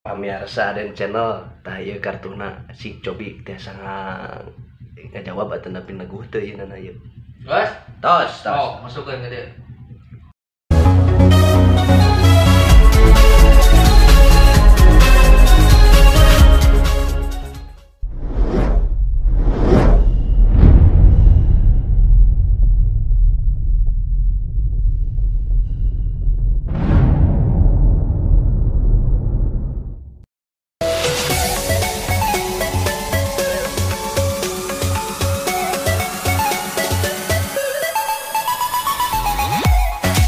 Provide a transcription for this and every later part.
Pamirsa dan channel tah ieu kartuna si Cobi tiasa ngajawab atuh nepi neguh teu ieu nana ieu. Tos? Tos. Oh, masukkeun ke dieu.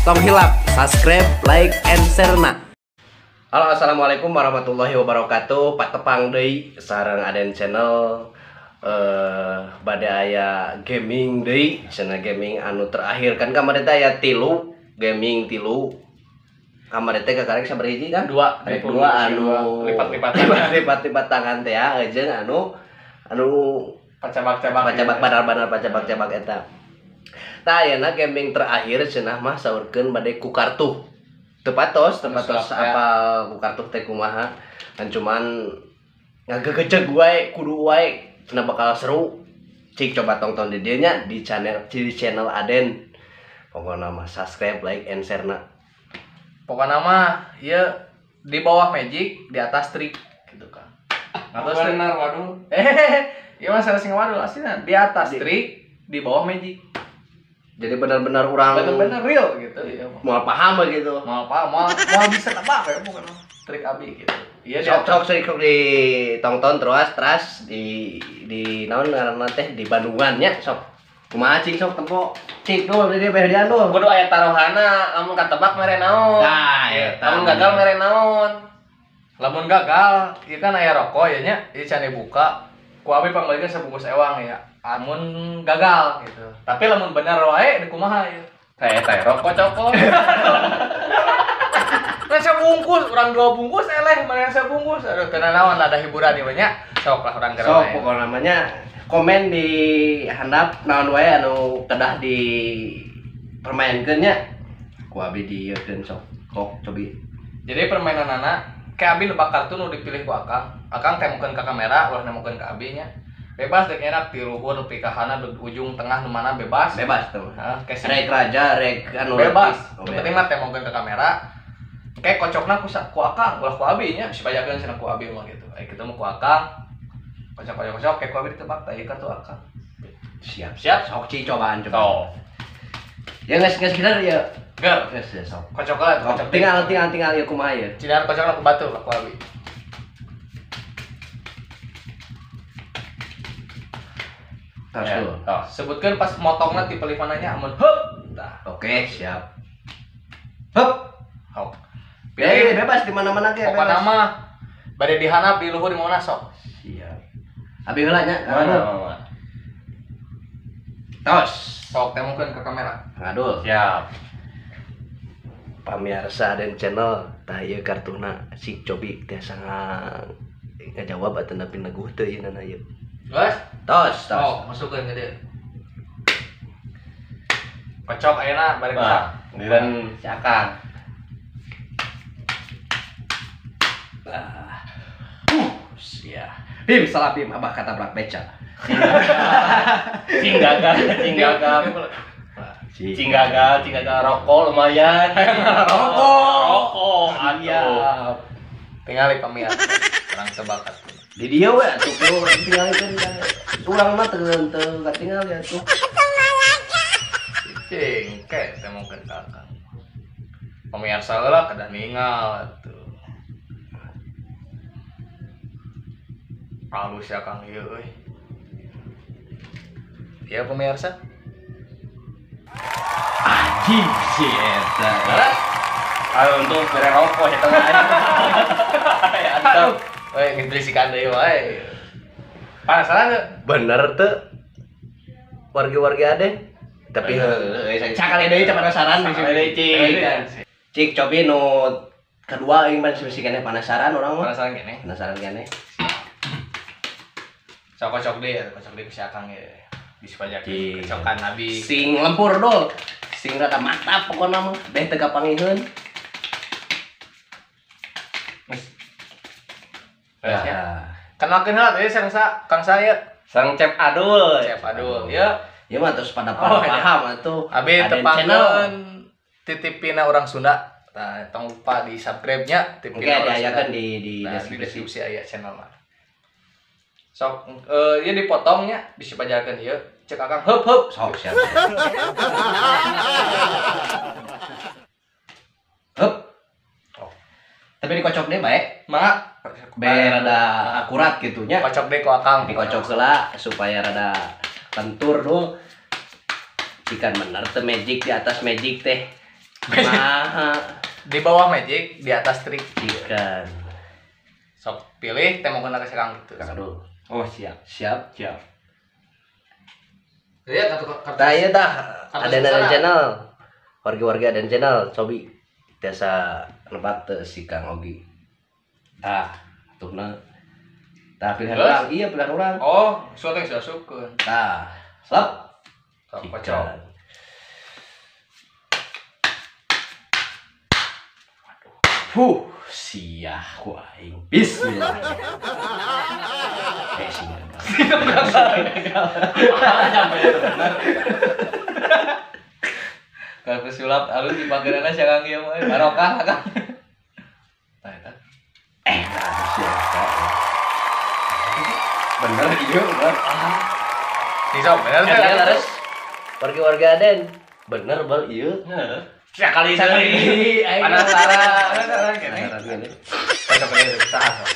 Tong hilap, subscribe, like, and share na. Halo, assalamualaikum warahmatullahi wabarakatuh. Patepang deui sareng Aden channel bade aya gaming deui, cenah gaming anu terakhir kan kamari teh aya 3 gaming 3. Kamari teh kakarek sabaraha kan? 2 anu lipat-lipat tangan teh ya, jeung anu pacabak-cabak benar-benar pacabak eta. Tah ayeuna gaming terakhir cenah mah saurkeun bade ku kartu. Teu patos apal ku kartu teh kumaha. Kan cuman ngagegeceg wae kudu wae cenah bakal seru. Cik coba tonton di dieu nya di channel Aden. Pokona mah subscribe, like, and share na. Pokoknya mah ieu di bawah magic, di atas trik gitu kan. Atas benar waduh. Ieu mah salah sing waduh aslinya di atas trik, di bawah magic. Jadi benar-benar orang Benar-benar real gitu ya. mau paham gitu. Mau bisa apa ya bukan trik abi gitu. Iya Sok ditonton terus di naon ngaranna teh di Bandungan nya sok. Kumaha cing sok tempo cik dul di behdian dul. Kudu aya taruhana, lamun katebak mere naon. Nah, eta. Lamun gagal mere naon. Lamun gagal, ieu kan aya rokok ya nya, ieu can dibuka. Ku abi panggilkeun sabungkus ewang ya. Amun gagal gitu. Tapi lamun bener wae di kumaha ieu. Teh rokok cokol. Nah sabungkus, urang 2 bungkus eleh mana sabungkus. Aduh teu naon ada hiburan ieu nya. Sok lah urang gara wae. Sok pokona namanya komen di handap naon wae anu kedah di permainkeun nya. Ku abi dieukeun sok kok cobi. Jadi permainan anak kayak abi lebak kartu nu dipilih ku Akang. Akang temukeun ka kamera, ulah nemukeun ka abi nya. Bebas dek enak ti luhur nepi ka kana ujung tengah nu mana bebas. Bebas tuh. Heeh, Rek raja, rek anu bebas. Oh, Nu penting mah temukeun ka kamera. Kayak kocokna ku Akang, ulah ku abi nya, sipajakeun cenah ku abi mah gitu. Kitu mah ku Akang. Kocok kayak ku abi ditebak tah ieu kartu Akang. Siap. Sok ci cobaan coba. Tuh. Ya geus bener ya. Ger, Geus sok. kocok lah, kocok. Tinggal ya kumaha ya. Cinar kocokna ku batu lah ku abi. Tas Ya, dulu. toh. Sebutkeun pas motongna tipe limananya amun heup. Tah. Oke, siap. Hop. Hop. Pilih bebas di mana-mana ge. Pokona mah bade dihanap di luhur di mana sok. Siap. Abi heula nya. Ngadul. Tos. Sok temukeun ke kamera. Ngadul. Siap. Pamirsa dan channel tah ieu kartuna si Cobi tiasa ngajawab atuh nepi neguh teu ieu nana ieu. Tos? Tos. Oh, masukkeun ke dieu. Kocok ayeuna bari bisa. Giliran si Akang. Siap. Bim, salah Bim, abah kata berak beca. Cinggagal rokok lumayan. Rokok. Iya. Tinggal pamiat. Orang tebakat. Di dia we atuh kudu tinggalikeun kan. Urang mah teu katinggal ya tuh. Cing, kayak temukeun ka Akang. Pemirsa heula kedah ningal atuh. Halus ya Kang ieu euy. Ya pemirsa. Anjing si eta. Ayo untuk bere rokok eta mah. Antep. Weh ngetrisikan deui wae. Penasaran teu? Bener teu. Wargi-wargi Aden. Tapi heuh, sakali deui penasaran di sini. Cik Cobi nu kedua aing mah sih keneh penasaran urang mah. Penasaran kene. Penasaran keneh. Sok kocok deh ku si Akang ya. Bisa pajak kecokan Nabi. Sing lempur dul. Sing rada mantap pokona mah. Beh teu gapangiheun. Beresnya. Ya. Kenalkeun heula tadi Kang saya. Sang Chef Adul. Chef Adul. Ya. Ya mah terus pada Oh, ya. paham atuh. Abi Aden tepangkeun titipina orang Sunda. Nah, tong lupa di subscribe-nya Oke, titipina orang diayakeun Sunda. di Nah, di deskripsi. deskripsi aya channel mah. Sok ieu dipotongnya bisi pajakeun ieu. Cek Akang heup. Sok siap. Hup. Tapi dikocok deh baik. Mangga. Biar rada akurat gitunya. Kocok deh ku Akang. Dikocok heula supaya rada lentur dulu. Ikan bener teh magic di atas magic teh. Nah, Di bawah magic, di atas trik. ikan. Sok pilih teh mau kena ke Akang gitu. Kakak dulu. Oh, siap. Siap. Iya kartu. Nah, iya dah. Kartu Ada susana. channel. Warga-warga ada channel. Cobi. Biasa nebak teh si Kang Ogi. Tah, atuhna. Tah pilihan Terus? orang. Iya, pilihan orang. Oh, suatu yang sudah sukeun. Tah, slap. Sok Ikan. kocok. Siah ku aing. Bismillah. Sing gagal. Kalau pesulap alus di panggilannya si Akang ieu mah barokah Akang. Tah eta. Nah, siapa? Bener iya, bener. Di sok bener teh. Kan laras warga-warga Aden. Bener bal iya. Heeh. Sekali Sekali. Penasaran kene. Beneran gini. Kocok deui usaha sok.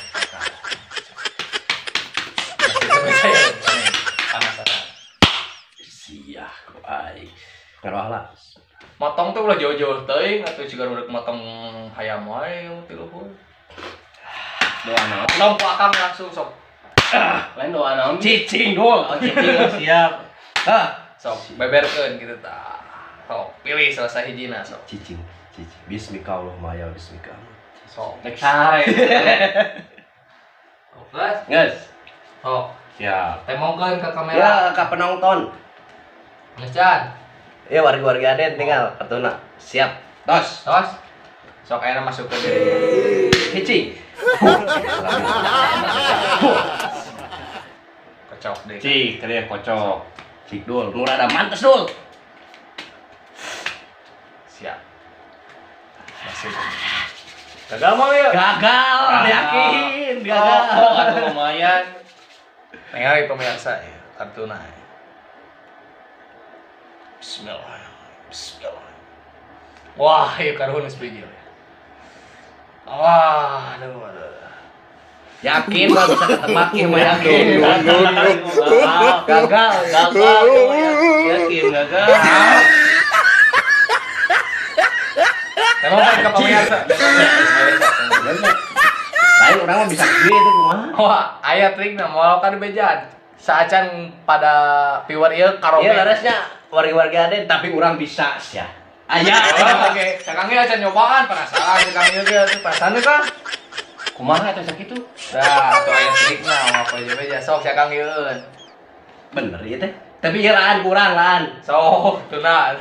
Penasaran. Siah ku aing. Ngaroh lah. Motong tuh ulah jauh-jauh teuing atuh ciga urek motong hayam wae ti luhur. Doa naon? Long ku Akang langsung sok. Lain doa naon? Cicing dong. Oh, cicing siap. Ah, Sok beberkeun gitu tah. Sok pilih salah sahijina sok. cicing. Bismillahirrahmanirrahim. Bismillah. Sok. Nek sae. Geus. Guys. Sok. Siap. Temongkeun ke kamera. Ya, ke penonton. Geus Jan. Ya warga-warga Aden tinggal kartuna. Siap. Tos. Tos. Sok ayeuna masuk ke deui. Cicing. Kocok deui. Cik, tadi kocok. Cik dul, nu rada mantes dul. Siap. Masih. Gagal mau ya? Gagal, yakin, gagal. Oh, aduh lumayan. Ningali pemirsa ya, kartuna. Bismillah. Bismillah. Wah, ieu karuhun geus pijil. Wah, aduh. Yakin mah bisa ketebak ieu mah yakin. Gagal. Yakin gagal. Emang kan ke pemirsa. Lain orang mah bisa gitu kumaha. Wah, aya trikna moal ka dibejaan. Saacan pada viewer ieu karobe. Iya laresnya warga-warga Aden tapi orang bisa sia. Aya. Oke, Kakang ieu acan nyobaan penasaran Kakang ieu ge penasaran kan? Kumaha eta sakitu? Dah, atuh aya trikna moal ka beja sok Kakang ieu. Bener ieu teh. Tapi ieu lahan kurang lahan. Sok, tuna.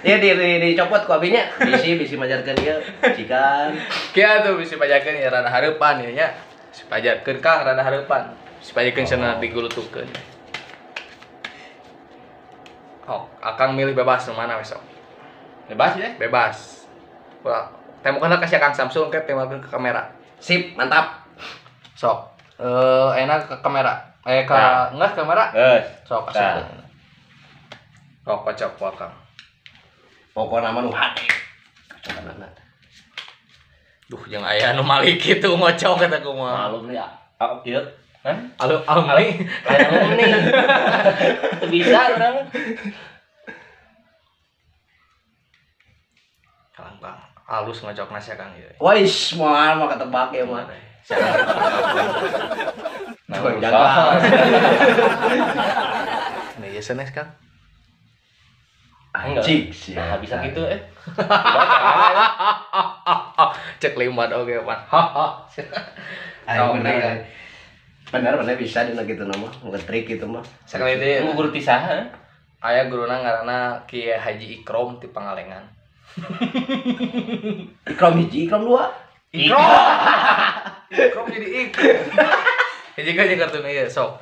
Ieu dicopot ku abinya. Bisi majarkeun ieu. Cikan. Kia tuh bisa pajakeun ya rada hareupan ya nya. Si pajakeun Kang rada hareupan. Si pajakeun cenah digulutukeun. Oh, Akang milih bebas nu mana besok? Bebas ya? Bebas. Wah, temukeun ka si Kang Samsung ke tembakkeun ke kamera. Sip, mantap. Sok. Enak ke kamera. Ke Nah. enggak kamera. Geus. Sok kasih. Sok kocok ku Akang. Pokokna mah nu hade. Cocokanana. Duh, jeung aya anu malik kitu ngocok kata kumaha. Malum ya. Oh, ieu. Hah? Alumni. Kayak nih. Bisa urang. Kang, halus ngocok nasi Kang ieu. Wais, moal mah ketebak ya mah. Nah, Gagal. Nih ya senes Kang. Anjing sih. Nah, bisa gitu Cek limbat oke pan. Ayo bener. Bener bisa dina kitu nama, ngetrik gitu mah. Sekali deui Guru ti saha? aya guruna ngaranna Kiai Haji Ikrom ti Pangalengan. Ikram hiji, ikram dua. Ikrom. Kok jadi ikut? Ya jika aja kartun iya sok.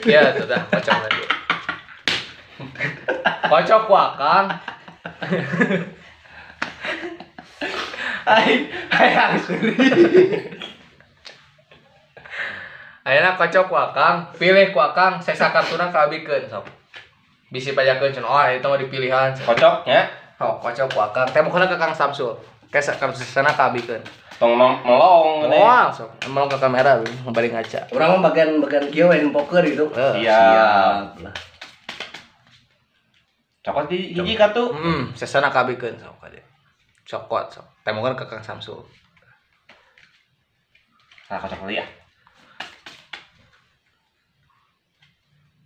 Ya tuh dah kocok tadi. Kocok ku Akang. Hai Angsuri. Ayeuna kocok ku Akang, pilih ku Akang sesa kartuna kabikeun sok. Bisi pajakeun cenah oh eta mah dipilihan. Kocoknya. Oh, kocok ku Akang. Teh mukna ke Kang Samsul. Kesa Kang sesana kabikeun. Tong melong Oh, langsung. Emang ke kamera bari ngaca. Urang mah bagian kieu we poker gitu. Siap. Lah. Cokot di hiji kartu. Sesana kabikeun sok kade. Cokot sok. Teh mukna ke Kang Samsul. Nah, kocok deui ya.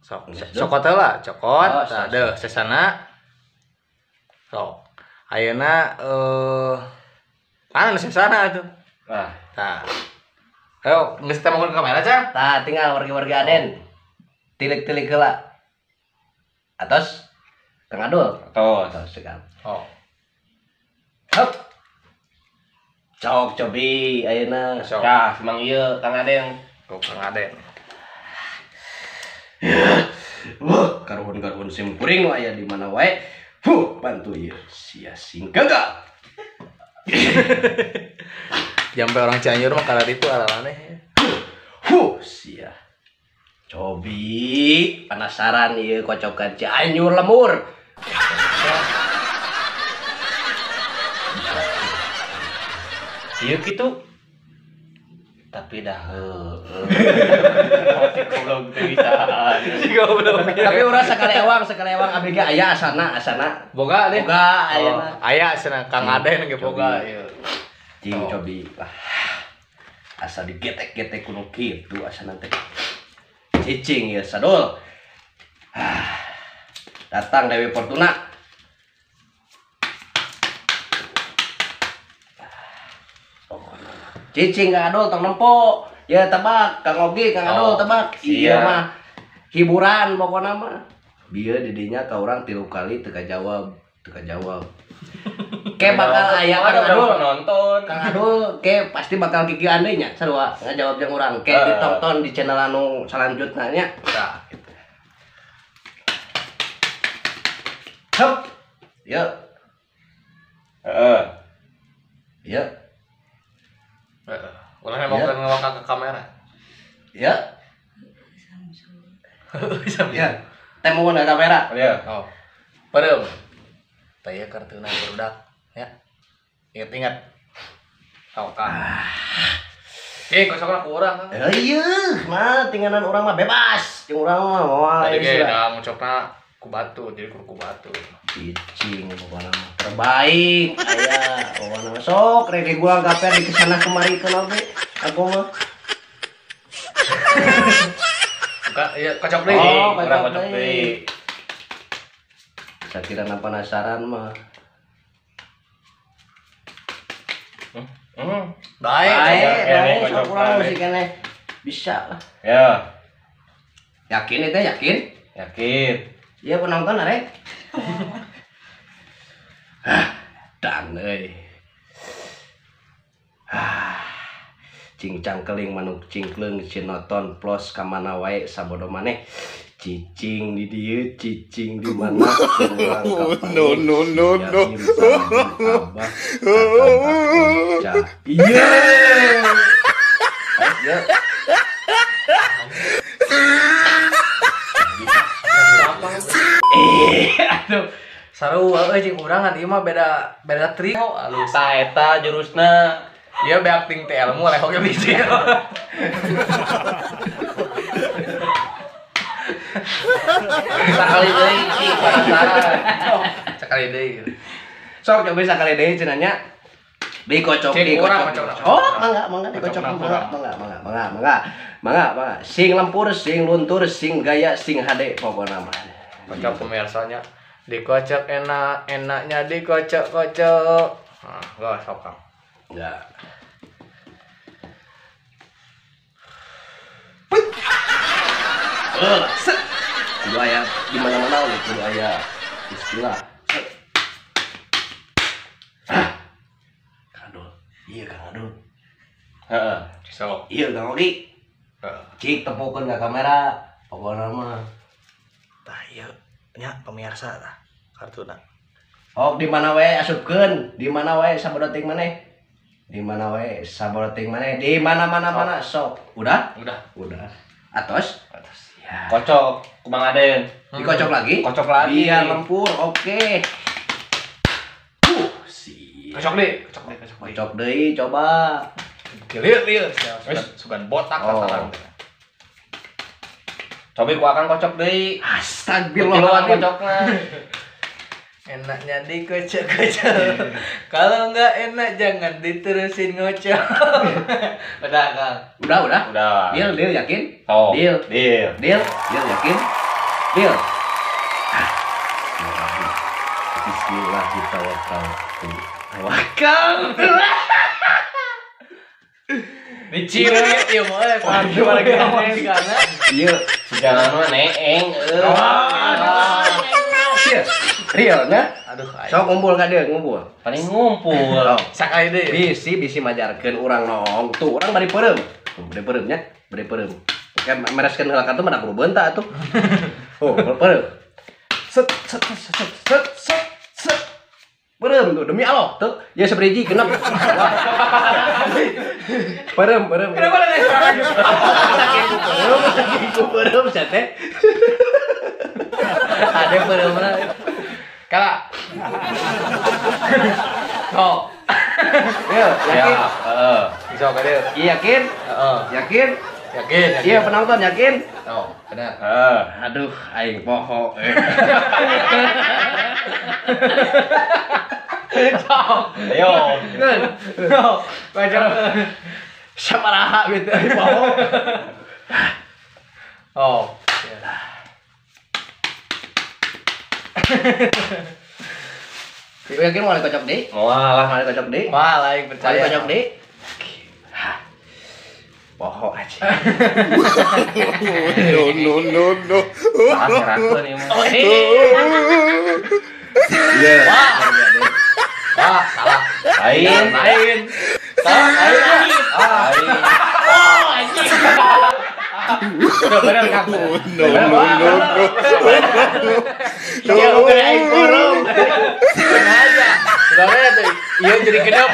Sok. Cokot teh lah, cokot. Oh, Tah sok. deuh sesana. Sok. Ayeuna mana sesana tuh. Nah, Tah. Ayo, geus teh mukna ke kamera, Cang. Tah tinggal wargi-wargi Aden. Tilik-tilik heula. Atos Kang Adul. tuh. Atos sekarang. Oh. Hop. Cok cobi ayeuna. Sok. Cah, simang ieu Kang Aden. Kok Kang Aden. Wah, karuhun-karuhun simkuring nu aya di mana wae. Bantu ieu sia sing gagal. Jampe orang Cianjur mah kalar itu alalane. Sia. Cobi penasaran ieu kocokan Cianjur lemur. Ieu kitu. Tapi dah heueuh. Masih goblok teu bisa. Tapi urang sekali ewang abdi ge aya asana. Boga deh. Boga ayeuna. Aya cenah Kang Aden ge boga ieu. Cing cobi. Asa digetek-getek kudu kitu asana teh. Cicing ya sadul. Datang Dewi Fortuna. Cicing Kang Adul tong nempo. Ya tebak Kang Ogi, Kang Adul tebak. Iya mah hiburan pokona mah. Bieu didinya ka urang 3 kali teu kajawab. Ke bakal aya Kang Adul. Penonton. Kang Adul ke pasti bakal gigi andai nya sarua ngajawab jeung urang. Ke ditonton di channel anu salanjutna nya. Tah. Hup. Ya. Heeh. Ya. Heeh. Ulah mau ngewaka ke kamera. Ya. Ya. Temu na kamera. Iya. Oh. Padahal. Taya kartuna budak ya. Ingat-ingat. Kau Kang. Kosokna ku urang. Iya, mah tinggalan urang mah bebas. Jeung urang mah moal Tadi ge da mucokna ku batu, jadi ku batu. cicing pokona mah terbaik. Aya pokona mah sok rek gua gaper di kesana kemari ke oge. Aku mah. Iya, kocok deui. Oh, Urang kocok kocok deui. Sakirana penasaran mah. Baik. Baik, kocok sok urang bae. masih keneh bisa lah. Ya, Yakin itu yakin? yakin. Iya penonton arek. Dan euy. Cingcang keling manuk cingkleung cinoton plus ka mana wae sabodo maneh. Cicing di dieu, cicing di mana? No. Iya. Ya. Aduh. Sarua euy jeung urang kan ieu mah beda trio alus. Tah eta jurusna. Ieu be acting teh ilmu lehok ge bisi. Sakali deui cing penasaran. Sekali deui. Sok coba sakali deui cenah nya. Dikocok, Cek urang dikocok. kocok. Oh, mangga dikocok, mangga. Sing lempur, sing luntur, sing gaya, sing hade pokona mah. Kocok pemirsanya. Dikocok enaknya dikocok-kocok. Nah, enggak sok Kang. Enggak. Set. Kudu aya di mana-mana we kudu aya istilah. Set. Kang Adul. Iya Kang Adul. Heeh. So. Iya Kang Ogi. Cik tepukeun ka kamera. Pokona mah. Tah ieu nya pemirsa tah kartuna. Oh, di mana wae asupkeun? Di mana wae sabodoting maneh? Di mana wae sabodoting maneh? Di mana-mana sok. Udah? Udah. Atos? Ya. Kocok kumang Aden. Dikocok lagi? Kocok lagi. Biar lempur. Oke. Kocok deh. Kocok deui coba. Lihat. Sugan botak Oh. tataran. Cobi ku akan kocok deui. Tiluan Astagfirullahaladzim. kocokna. Enaknya dikocok-kocok. Kalau enggak enak jangan diterusin ngocok. Udah, Kang. Udah. Udah. Deal yakin? Oh. Deal. Deal. Yakin? Deal. Bismillahirrahmanirrahim. Tawakal. Dicium ieu mah gimana karena Iya. Jangan mah neeng. Real nya? aduh Sok ngumpul ka dieu, ngumpul. Paling ngumpul. sakali deui. Bisi majarkeun urang nong. Tuh urang bari peureum. Bari peureum nya, bari peureum. Oke, mereskeun heula ka teh mah kudu beunta atuh. Oh, peureum. Set. Peureum tuh demi Allah tuh. Ya sabriji genep. Peureum. Kenapa ada serangan? Peureum sate. Ada bener-bener. Kala. Oh, Ya, yakin? Heeh. bisa ka deui. Iya, yakin? Heeh. Yakin? Yakin. Iya, penonton yakin? Oh, benar. Heeh. Aduh, aing poho. Ayo. Baca. Sabaraha gitu aing poho. Oh. Yakin mau kocok deui? Walah. Mau kocok deui? Wah, lain Mau percaya. kocok deui? Poho aja. No. Salah serakeun ieu mah. Oh, ini. Iya. Wah, salah. Lain. Lain. Salah, lain lagi. Lain. Oh, anjing. Udah bener, Kang. Iya, bukan aing korong. Sengaja. Sebenarnya tuh, iya jadi genep.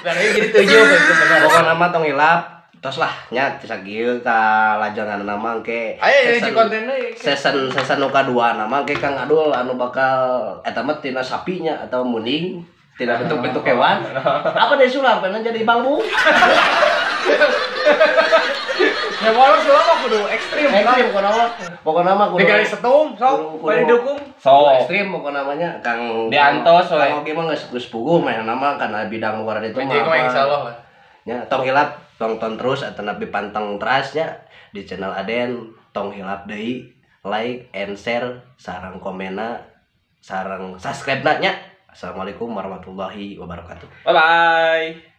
Sebenarnya jadi 7 bener. Pokokna mah tong hilap. Tos lah nya sagieu ka lajangan nama engke. Ayo jadi konten deui. Season nu kadua nama engke Kang Adul anu bakal eta mah tina sapinya atau muning tina bentuk-bentuk hewan. Apa deh sulap pengen jadi bangbu? Ya walau sulap mah kudu ekstrim. Ekstrim pokokna mah kudu. Digali setum, sok, bari dukung. So, So. ekstrim pokokna namanya Kang Diantos we. Kang Ogi mah geus puguh mah nama kana bidang luar itu Jadi kau insyaallah lah. Ya, tong hilap, tonton terus atau nabi pantang terasnya di channel Aden, tong hilap deui, like and share, sarang komena, sarang subscribe nya. Assalamualaikum warahmatullahi wabarakatuh. Bye bye.